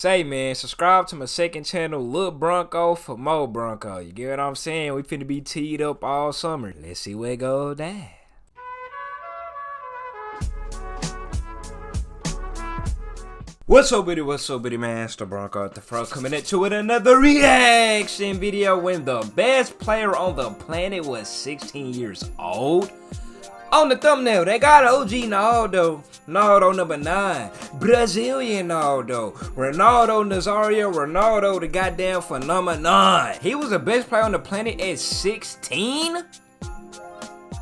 Say, man, subscribe to my second channel, Look Bronco, for more Bronco. You get what I'm saying? We finna be teed up all summer. Let's see where it goes down. What's up, bitty, man? It's the Bronco at the front, coming at you with another reaction video when the best player on the planet was 16 years old. On the thumbnail, they got OG Ronaldo number 9, Brazilian Ronaldo, Ronaldo the goddamn phenomenon. He was the best player on the planet at 16?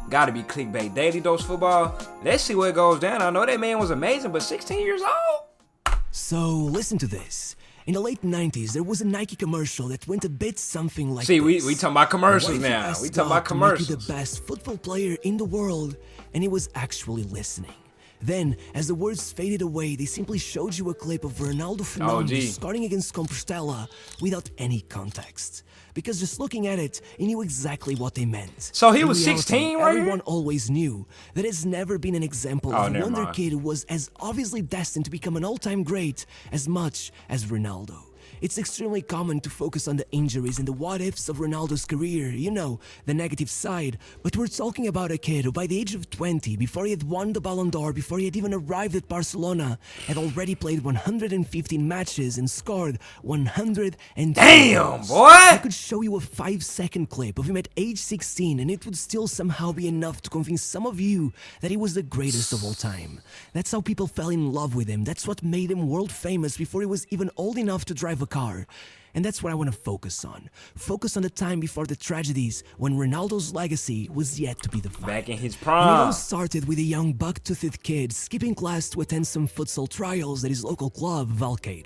Gotta be clickbait. Daily Dose Football. Let's see where it goes down. I know that man was amazing, but 16 years old? So, listen to this. In the late 90s, there was a Nike commercial that went a bit something like this. See, we talking about commercials now. We talking about commercials. To make you the best football player in the world, and he was actually listening. Then, as the words faded away, they simply showed you a clip of Ronaldo scoring against Compostela without any context. Because just looking at it, he knew exactly what they meant. So he was 16 right Everyone always knew that there's never been an example of a wonder kid who was as obviously destined to become an all-time great as much as Ronaldo. It's extremely common to focus on the injuries and the what-ifs of Ronaldo's career, you know, the negative side, but we're talking about a kid who by the age of 20, before he had won the Ballon d'Or, before he had even arrived at Barcelona, had already played 115 matches and scored 110 Damn, goals. boy! I could show you a 5-second clip of him at age 16 and it would still somehow be enough to convince some of you that he was the greatest of all time. That's how people fell in love with him. That's what made him world famous before he was even old enough to drive a car. And that's what I want to focus on. Focus on the time before the tragedies when Ronaldo's legacy was yet to be defined. Back in his prime. And it all started with a young buck-toothed kid skipping class to attend some futsal trials at his local club, Valcade.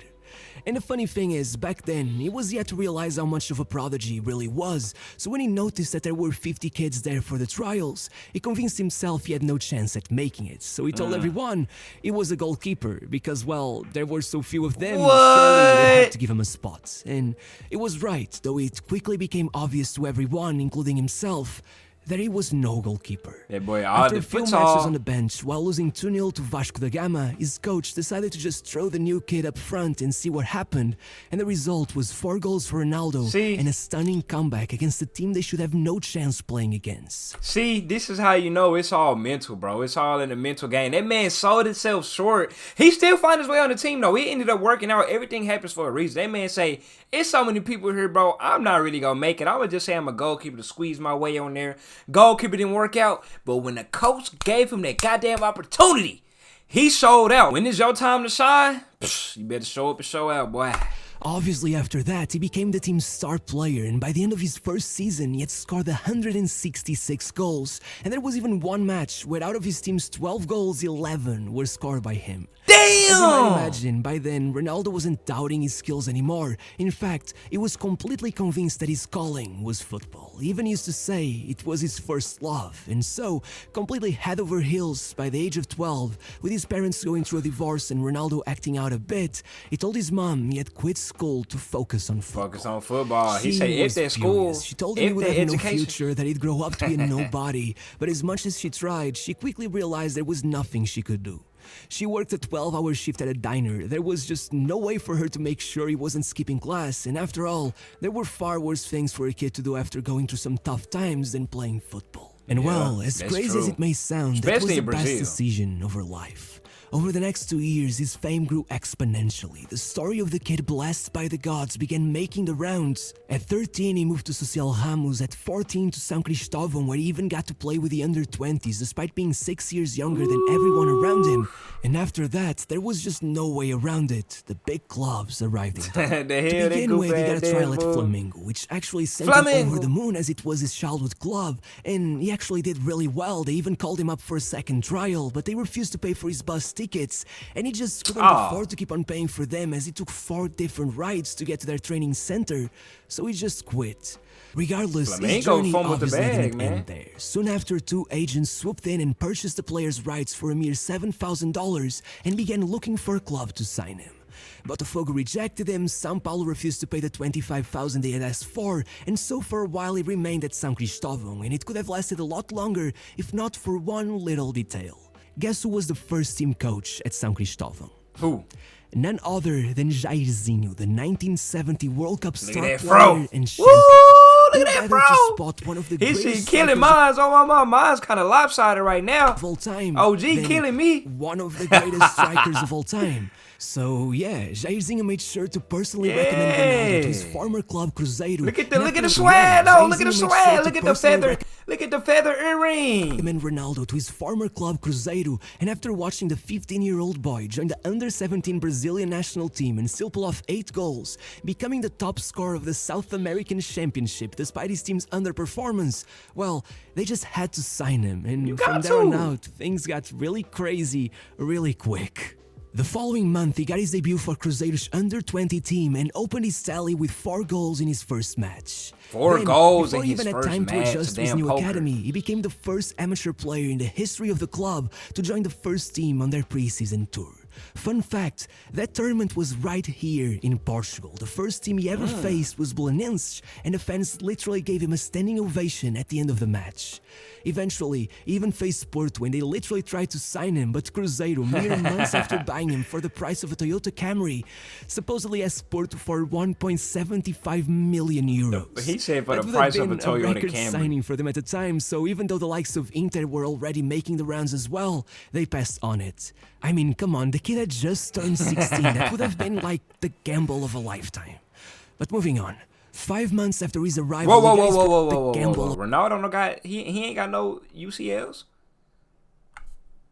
And the funny thing is, back then, he was yet to realize how much of a prodigy he really was, so when he noticed that there were 50 kids there for the trials, he convinced himself he had no chance at making it, so he told everyone he was a goalkeeper, because, well, there were so few of them, surely they had to give him a spot. And it was right, though it quickly became obvious to everyone, including himself, that he was no goalkeeper. Yeah, boy, After a few matches on the bench, while losing 2-0 to Vasco da Gama, his coach decided to just throw the new kid up front and see what happened, and the result was 4 goals for Ronaldo and a stunning comeback against a team they should have no chance playing against. See, this is how you know it's all mental, bro. It's all in the mental game. That man sold himself short. He still found his way on the team, though. He ended up working out. Everything happens for a reason. That man say, it's so many people here, bro. I'm not really going to make it. I would just say I'm a goalkeeper to squeeze my way on there. Goalkeeper didn't work out, but when the coach gave him that goddamn opportunity, he showed out. When it's your time to shine, you better show up and show out, boy. Obviously, after that, he became the team's star player, and by the end of his first season, he had scored 166 goals. And there was even one match where out of his team's 12 goals, 11 were scored by him. Damn! As you might imagine, by then, Ronaldo wasn't doubting his skills anymore. In fact, he was completely convinced that his calling was football. He even used to say it was his first love. And so, completely head over heels by the age of 12, with his parents going through a divorce and Ronaldo acting out a bit, he told his mom he had quit school to focus on football. He said if that school, she told him he would have no future, that he'd grow up to be a nobody. But as much as she tried, she quickly realized there was nothing she could do. She worked a 12-hour shift at a diner. There was just no way for her to make sure he wasn't skipping class, and after all, there were far worse things for a kid to do after going through some tough times than playing football. And well, as crazy as it may sound, that was the best decision of her life. Over the next 2 years, his fame grew exponentially. The story of the kid blessed by the gods began making the rounds. At 13, he moved to Social Ramos. At 14, to São Cristóvão, where he even got to play with the under-20s, despite being 6 years younger than everyone around him. And after that, there was just no way around it. The big clubs arrived in town. To begin with, he got a trial at Flamengo, which actually sent him over the moon as it was his childhood club. And he actually did really well. They even called him up for a second trial, but they refused to pay for his bus tickets, and he just couldn't afford to keep on paying for them as he took 4 different rides to get to their training center, so he just quit. Regardless, his journey obviously didn't end there. Soon after, 2 agents swooped in and purchased the player's rights for a mere $7,000 and began looking for a club to sign him. Botafogo rejected him, São Paulo refused to pay the $25,000 they had asked for, and so for a while he remained at São Cristóvão, and it could have lasted a lot longer if not for one little detail. Guess who was the first team coach at São Cristóvão? Who? None other than Jairzinho, the 1970 World Cup Look star at that player fro. and Woo! champion. Look at that fro. Spot one of the He greatest killing strikers mines. Oh my mine's kind of lopsided right now. of all time. OG then killing me. One of the greatest strikers of all time. So yeah, Jairzinho made sure to personally recommend Ronaldo to his former club Cruzeiro. Look at the swag though. Look at the swag. Look at the feather. Look at the feather earring. Recommend Ronaldo to his former club Cruzeiro, and after watching the 15-year-old boy join the under-17 Brazilian national team and still pull off 8 goals, becoming the top scorer of the South American Championship despite his team's underperformance, well, they just had to sign him, and from there on out, things got really crazy really quick. The following month, he got his debut for Cruzeiro's under-20 team and opened his tally with 4 goals in his first match. 4 goals in before he his even had first time to match. adjust to his Damn new poker. academy, he became the first amateur player in the history of the club to join the first team on their preseason tour. Fun fact, that tournament was right here in Portugal. The first team he ever faced was Belenenses, and the fans literally gave him a standing ovation at the end of the match. Eventually, he even faced Porto when they literally tried to sign him, but Cruzeiro, mere months after buying him for the price of a Toyota Camry, supposedly asked Porto for 1.75 million euros. He said for That the would price have of a been Toyota record Camry. signing for them at the time, so even though the likes of Inter were already making the rounds as well, they passed on it. I mean, come on, the kid had just turned 16. That would have been like the gamble of a lifetime. But moving on. 5 months after his arrival, Whoa. Ronaldo no got he ain't got no UCLs.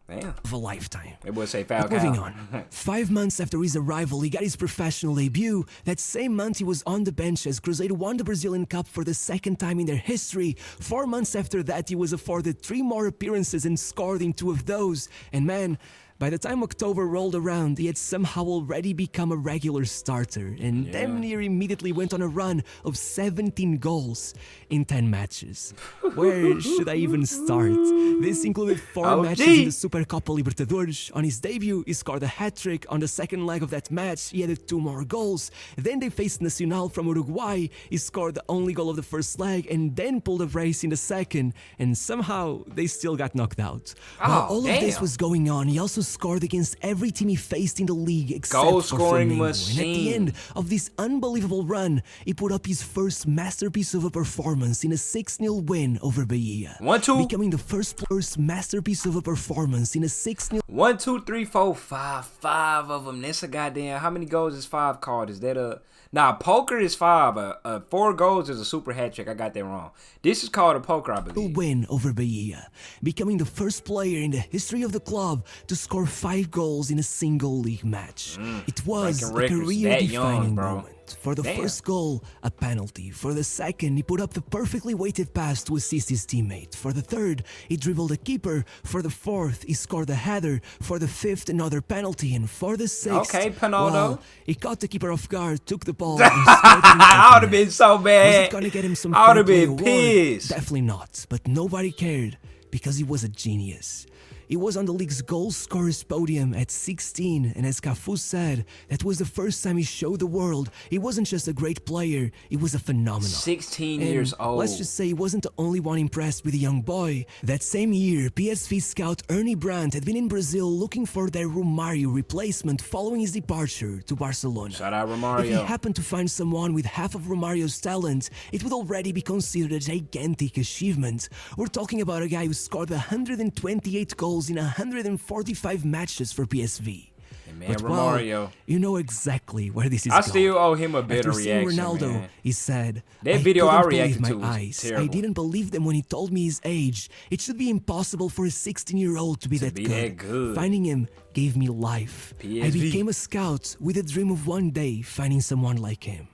Damn. Of a lifetime. It would say But foul moving count. on. 5 months after his arrival, he got his professional debut. That same month, he was on the bench as Cruzeiro won the Brazilian Cup for the second time in their history. 4 months after that, he was afforded 3 more appearances and scored in 2 of those. And man, by the time October rolled around, he had somehow already become a regular starter and damn near immediately went on a run of 17 goals in 10 matches. Where should I even start? This included 4 matches in the Supercopa Libertadores. On his debut, he scored a hat-trick. On the second leg of that match, he added 2 more goals. Then they faced Nacional from Uruguay. He scored the only goal of the first leg and then pulled a brace in the second. And somehow, they still got knocked out. While all of this was going on, he also scored against every team he faced in the league except Goal for scoring Flamengo. machine. And at the end of this unbelievable run, he put up his first masterpiece of a performance in a 6-0 win over Bahia. 1-2. Becoming the first masterpiece of a performance in a 6-0 1, 2, 3, 4, 5. 5 of them. That's a goddamn. How many goals is 5 called? Is that a... Nah, poker is 5. 4 goals is a super hat trick. I got that wrong. This is called a poker, I believe. win over Bahia, becoming the first player in the history of the club to score 5 goals in a single league match. It was a career-defining moment. For the first goal, a penalty. For the second, he put up the perfectly weighted pass to assist his teammate. For the third, he dribbled the keeper. For the fourth, he scored a header. For the fifth, another penalty. And for the sixth, well, he caught the keeper off guard, took the ball, and scored it. I would have been so bad. Was it gonna get him some I would have fair been play award? pissed. Definitely not. But nobody cared because he was a genius. He was on the league's goal scorers podium at 16, and as Cafu said, that was the first time he showed the world he wasn't just a great player, he was a phenomenon. 16 And years old. let's just say he wasn't the only one impressed with the young boy. That same year, PSV scout Ernie Brandt had been in Brazil looking for their Romario replacement following his departure to Barcelona. Shout out If he Romario. happened to find someone with half of Romario's talent, it would already be considered a gigantic achievement. We're talking about a guy who scored 128 goals in 145 matches for PSV. Man, But Romario. well, you know exactly where this is I going. still owe him a better After seeing reaction, Ronaldo, man. he said, That video I couldn't reacted believe to my was eyes. terrible. I didn't believe them when he told me his age. It should be impossible for a 16-year-old to be that good. Finding him gave me life. I PSV. became a scout with a dream of one day finding someone like him.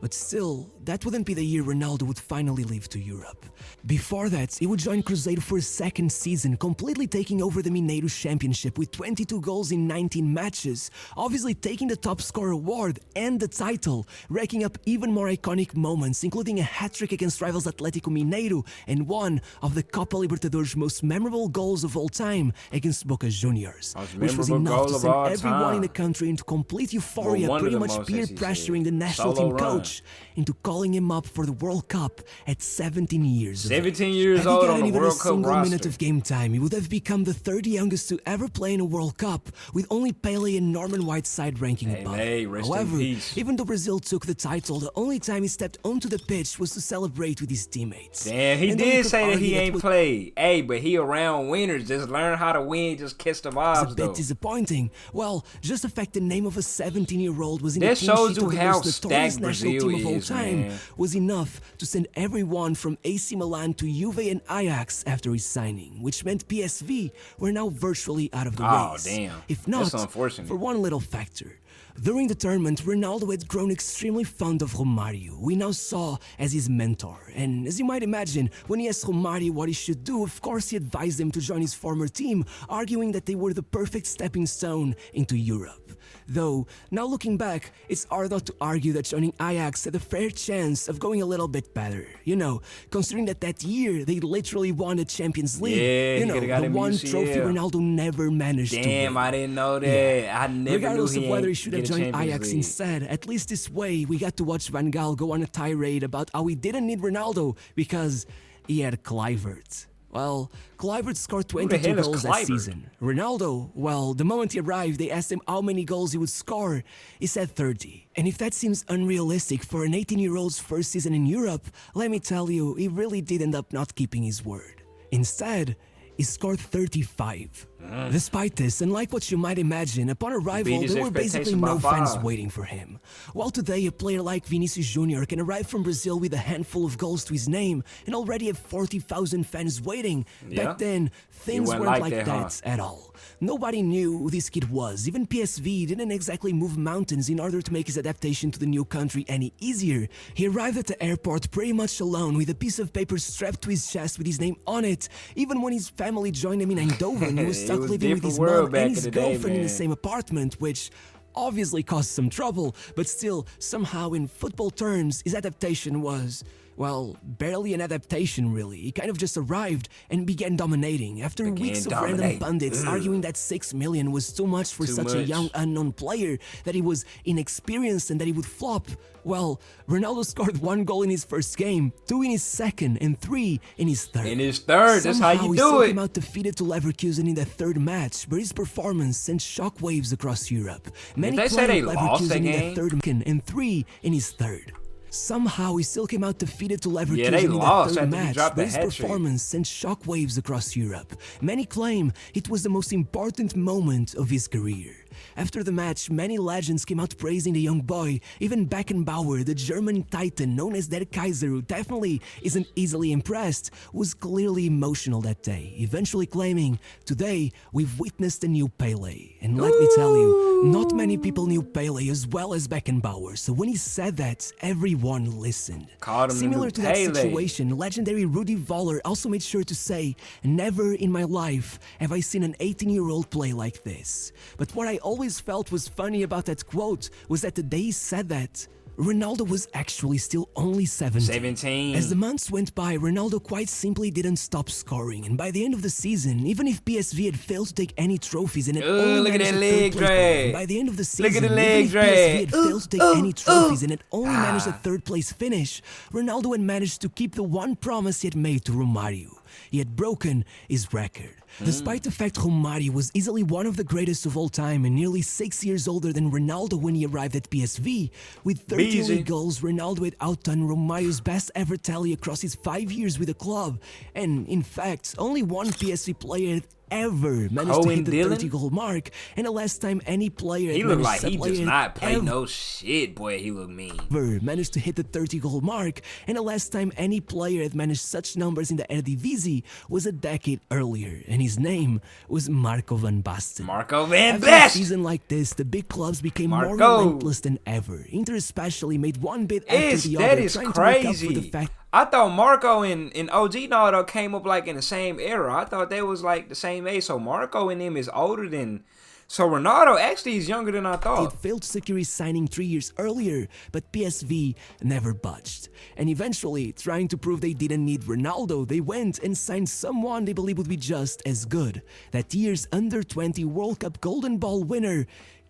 But still, that wouldn't be the year Ronaldo would finally leave to Europe. Before that, he would join Cruzeiro for his second season, completely taking over the Mineiro Championship with 22 goals in 19 matches, obviously taking the top scorer award and the title, racking up even more iconic moments, including a hat-trick against rivals Atlético Mineiro and one of the Copa Libertadores' most memorable goals of all time against Boca Juniors, which was enough to send everyone in the country into complete euphoria, Well, one of pretty the much most, peer as he said. pressuring the national Solo team run. coach push into calling him up for the World Cup at 17 years of age. 17 years Had he old gotten on the even World a Cup single minute roster. of game time, he would have become the third youngest to ever play in a World Cup, with only Pele and Norman Whiteside ranking above. Hey, rest in However, peace. even though Brazil took the title, the only time he stepped onto the pitch was to celebrate with his teammates. Damn, he And though you did could say that he argue ain't was played. Hey, but he around winners. Just learn how to win. Just kiss the a vibes, bit though. disappointing. Well, just the fact the name of a 17-year-old was in the That team shows sheet you of the how most notorious stacked national Brazil team of all is, time man. was enough to send everyone from AC Milan to Juve and Ajax after his signing, which meant PSV were now virtually out of the Oh, race. damn. If not, That's unfortunate. for one little factor. During the tournament, Ronaldo had grown extremely fond of Romario, who he now saw as his mentor. And as you might imagine, when he asked Romario what he should do, of course he advised him to join his former team, arguing that they were the perfect stepping stone into Europe. Though, now looking back, it's hard not to argue that joining Ajax had a fair chance of going a little bit better. You know, considering that year they literally won the Champions League. Yeah, you he know, could've got the him one UCL. trophy Ronaldo never managed to win. Damn, I didn't know that. I never Regardless knew he of whether he ain't should have get a joined Champions Ajax League. instead, at least this way we got to watch Van Gaal go on a tirade about how he didn't need Ronaldo because he had Kluivert. Well, Kluivert scored the 22 hell is goals that Kluivert? season. Ronaldo, well, the moment he arrived, they asked him how many goals he would score. He said 30. And if that seems unrealistic for an 18-year-old's first season in Europe, let me tell you, he really did end up not keeping his word. Instead, he scored 35. Despite this, unlike what you might imagine, upon arrival, his there were basically expectation by no fans 5. waiting for him. While today a player like Vinicius Jr. can arrive from Brazil with a handful of goals to his name and already have 40,000 fans waiting, Yeah. back then, things wasn't weren't like like that, that at all. Nobody knew who this kid was. Even PSV didn't exactly move mountains in order to make his adaptation to the new country any easier. He arrived at the airport pretty much alone with a piece of paper strapped to his chest with his name on it. Even when his family joined him in Eindhoven, he was It stuck was living with different his world mom back and in his the day, girlfriend in the man. same apartment, which obviously caused some trouble, but still, somehow in football terms, his adaptation was, well, barely an adaptation really. He kind of just arrived and began dominating after weeks of random dominate. pundits arguing that 6 million was too much for such a much. young unknown player, that he was inexperienced and that he would flop. Well, Ronaldo scored 1 goal in his first game, 2 in his second, and 3 in his third. In his third, that's how Somehow you he do still it. came out defeated to Leverkusen in the third match, but his performance sent shockwaves across Europe. Many they say claimed they lost that Leverkusen in game? the third and 3 in his third. Somehow he still came out defeated to Leverkusen they in the lost third after he match, dropped but the his hat-trick. performance sent shockwaves across Europe. Many claim it was the most important moment of his career. After the match, many legends came out praising the young boy. Even Beckenbauer, the German titan known as Der Kaiser, who definitely isn't easily impressed, was clearly emotional that day, eventually claiming, "Today, we've witnessed a new Pele." And let me tell you, not many people knew Pele as well as Beckenbauer, so when he said that, everyone listened. Called him the Similar new to that Pele. situation, legendary Rudi Voller also made sure to say, "Never in my life have I seen an 18-year-old play like this." But what I always felt was funny about that quote was that the day he said that, Ronaldo was actually still only 17. 17. As the months went by, Ronaldo quite simply didn't stop scoring, and by the end of the season, even if PSV had failed to take any trophies and had only look at managed that a third leg place, drag. by the end of the Look season, at the even leg if drag. PSV had failed to take any trophies and had only managed a Ah. third place finish, Ronaldo had managed to keep the one promise he had made to Romario. He had broken his record. Despite the fact Romario was easily one of the greatest of all time and nearly 6 years older than Ronaldo when he arrived at PSV, with 30 Easy. league goals, Ronaldo had outdone Romario's best ever tally across his 5 years with the club. And in fact, only one PSV player had ever managed to Owen hit the Dillon? 30-goal mark, and the last time any player had He looked managed like he player does had not play ever no shit, boy. He look mean. managed to hit the 30-goal mark, and the last time any player had managed such numbers in the Eredivisie was a decade earlier, and his name was Marco van Basten. Marco van After a Basten. season like this, the big clubs became more Marco. relentless than ever. Inter especially made one bid after the That other, is trying to make up for the crazy. fact I thought Marco and OG Nardo came up like in the same era. I thought they was like the same age. So Marco and him is older than. So Ronaldo actually is younger than I he thought. had failed to secure his signing 3 years earlier, but PSV never budged. And eventually, trying to prove they didn't need Ronaldo, they went and signed someone they believe would be just as good. That year's Under-20 World Cup Golden Ball winner,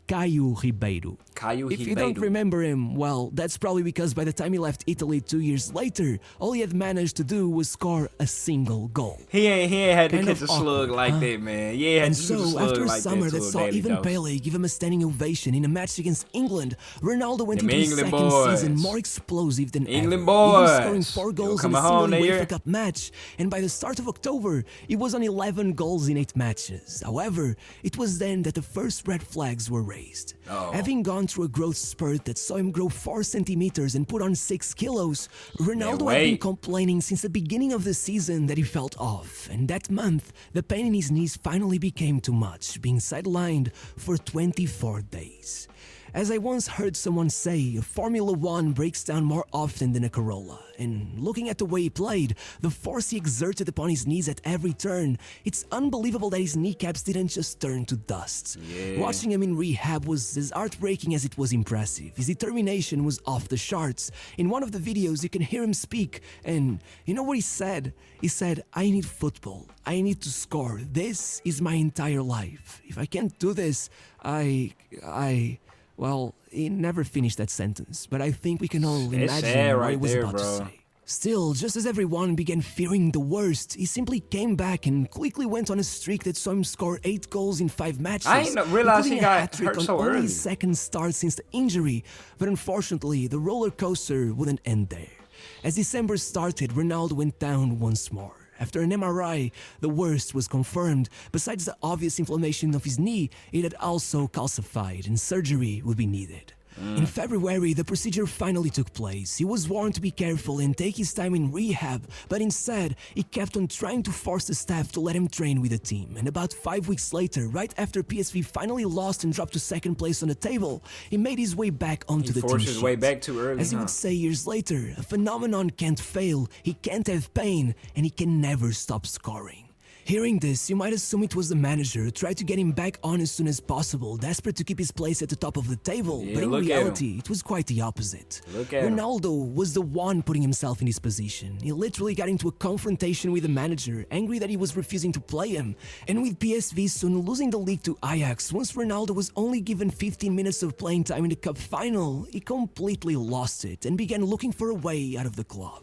Caio Ribeiro. Caio If you Ribeiro. don't remember him, well, that's probably because by the time he left Italy 2 years later, all he had managed to do was score a single goal. He ain't had to Kind catch of a slug awkward, like huh? that, man. Yeah, And just a so, slug after a like summer that to a saw daily even dose. Pele give him a standing ovation in a match against England, Ronaldo went Them into his England second boys. season more explosive than England ever, boys. even scoring 4 Yo, goals in coming a home single that year. UEFA Cup match, and by the start of October, he was on 11 goals in 8 matches. However, it was then that the first red flags were raised. Having gone through a growth spurt that saw him grow 4 centimeters and put on 6 kilos, Ronaldo had been complaining since the beginning of the season that he felt off, and that month, the pain in his knees finally became too much, being sidelined for 24 days. As I once heard someone say, a Formula One breaks down more often than a Corolla, and looking at the way he played, the force he exerted upon his knees at every turn, it's unbelievable that his kneecaps didn't just turn to dust. Yeah. Watching him in rehab was as heartbreaking as it was impressive. His determination was off the charts. In one of the videos, you can hear him speak, and you know what he said? He said, "I need football. I need to score. This is my entire life. If I can't do this, Well, he never finished that sentence, but I think we can all imagine sad what right he was there, about to bro. say. Still, just as everyone began fearing the worst, he simply came back and quickly went on a streak that saw him score 8 goals in 5 matches. I didn't realize he including a got hat-trick hurt on so only early. his second start since the injury, but unfortunately, the roller coaster wouldn't end there. As December started, Ronaldo went down once more. After an MRI, the worst was confirmed. Besides the obvious inflammation of his knee, it had also calcified and surgery would be needed. In February, the procedure finally took place. He was warned to be careful and take his time in rehab, but instead, he kept on trying to force the staff to let him train with the team. And about 5 weeks later, right after PSV finally lost and dropped to second place on the table, he made his way back onto the team Forced his way sheet. back too early. As he would say years later, a phenomenon can't fail, he can't have pain, and he can never stop scoring. Hearing this, you might assume it was the manager who tried to get him back on as soon as possible, desperate to keep his place at the top of the table, Yeah, but in look at reality, it was quite the opposite. Look at him. Ronaldo was the one putting himself in his position. He literally got into a confrontation with the manager, angry that he was refusing to play him. And with PSV soon losing the league to Ajax, once Ronaldo was only given 15 minutes of playing time in the cup final, he completely lost it and began looking for a way out of the club.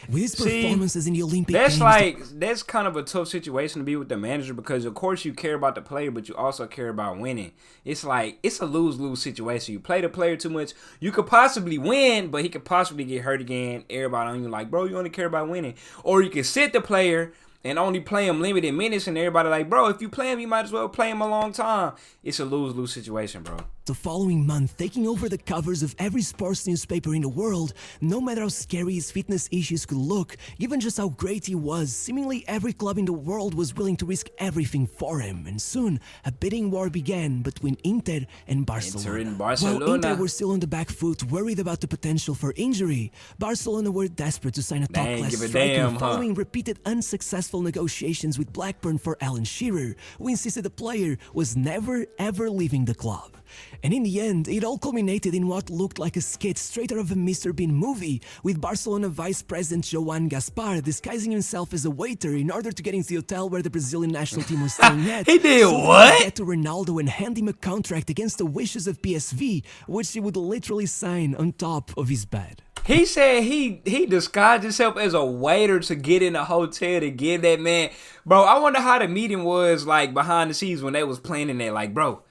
With his performances in the Olympic That's Games, that's kind of a tough situation to be with the manager because of course you care about the player, but you also care about winning. It's like it's a lose-lose situation. You play the player too much, you could possibly win, but he could possibly get hurt again. Everybody on you like, bro, you only care about winning. Or you can sit the player and only play him limited minutes, and everybody like, bro, if you play him, you might as well play him a long time. It's a lose-lose situation, bro. the following month, taking over the covers of every sports newspaper in the world, no matter how scary his fitness issues could look, given just how great he was, seemingly every club in the world was willing to risk everything for him, and soon, a bidding war began between Inter and Barcelona. Inter and Barcelona. While Inter were still on the back foot, worried about the potential for injury, Barcelona were desperate to sign a top-class give a striker damn, huh? following repeated unsuccessful negotiations with Blackburn for Alan Shearer, who insisted the player was never ever leaving the club. And in the end, it all culminated in what looked like a skit straight out of a Mr. Bean movie, with Barcelona Vice President Joan Gaspar disguising himself as a waiter in order to get into the hotel where the Brazilian national team was staying at. He did so what? He could get to Ronaldo and hand him a contract against the wishes of PSV, which he would literally sign on top of his bed. He said he disguised himself as a waiter to get in a hotel to give that man. Bro, I wonder how the meeting was like behind the scenes when they was planning that. Like, bro,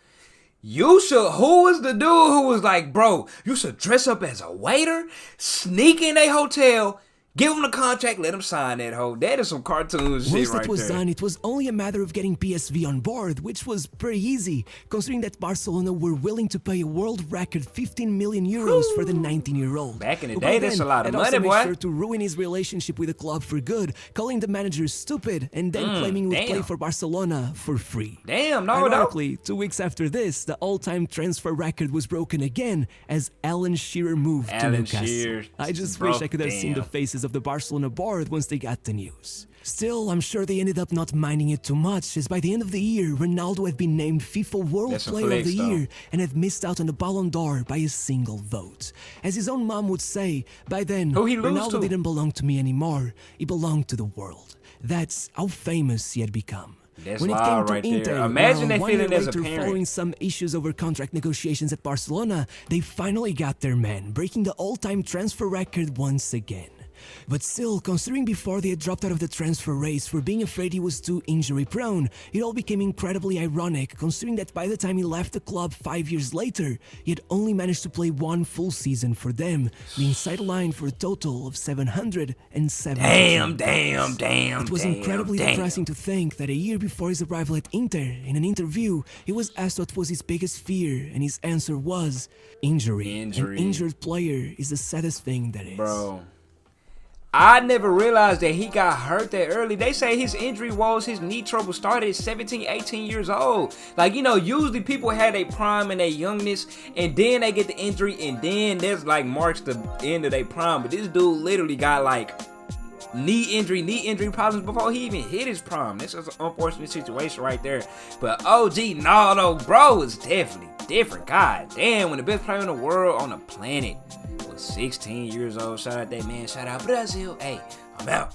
who was the dude who was like, bro, you should dress up as a waiter, sneak in a hotel, give him the contract, let him sign that hoe. That is some cartoon shit Once right that was there. done, it was only a matter of getting PSV on board, which was pretty easy, considering that Barcelona were willing to pay a world record 15 million euros for the 19-year-old. Back in the who day, by that's then a lot of had also money, made boy. sure to ruin his relationship with the club for good, calling the manager stupid and then claiming he would play damn. for Barcelona for free. Damn, no. Ironically, 2 weeks after this, the all-time transfer record was broken again as Alan Shearer moved to Alan Newcastle. Shearer I just broke, wish I could have seen the damn. faces of the Barcelona board once they got the news. Still, I'm sure they ended up not minding it too much, as by the end of the year, Ronaldo had been named FIFA World That's a Player of flex, the though. Year and had missed out on the Ballon d'Or by a single vote. As his own mom would say, by then, Who he lose Ronaldo to? didn't belong to me anymore, he belonged to the world. That's how famous he had become. That's When it came wild to right there. Inter, Imagine that 1 year feeling as a later, parent. following some issues over contract negotiations at Barcelona, they finally got their man, breaking the all-time transfer record once again. But still, considering before they had dropped out of the transfer race for being afraid he was too injury-prone, it all became incredibly ironic considering that by the time he left the club 5 years later, he had only managed to play 1 full season for them, being sidelined for a total of 770 Damn. It was incredibly depressing to think that a year before his arrival at Inter, in an interview, he was asked what was his biggest fear, and his answer was injury. An injured player is the saddest thing that is. Bro, I never realized that he got hurt that early. They say his injury woes, his knee trouble started at 17, 18 years old. Like, you know, usually people had a prime and their youngness, and then they get the injury, and then there's like marks the end of their prime. But this dude literally got like knee injury problems before he even hit his prime. This is an unfortunate situation right there. But OG Ronaldo, bro, is definitely different. God damn, when the best player in the world on the planet was 16 years old. Shout out that man. Shout out Brazil. Hey, I'm out.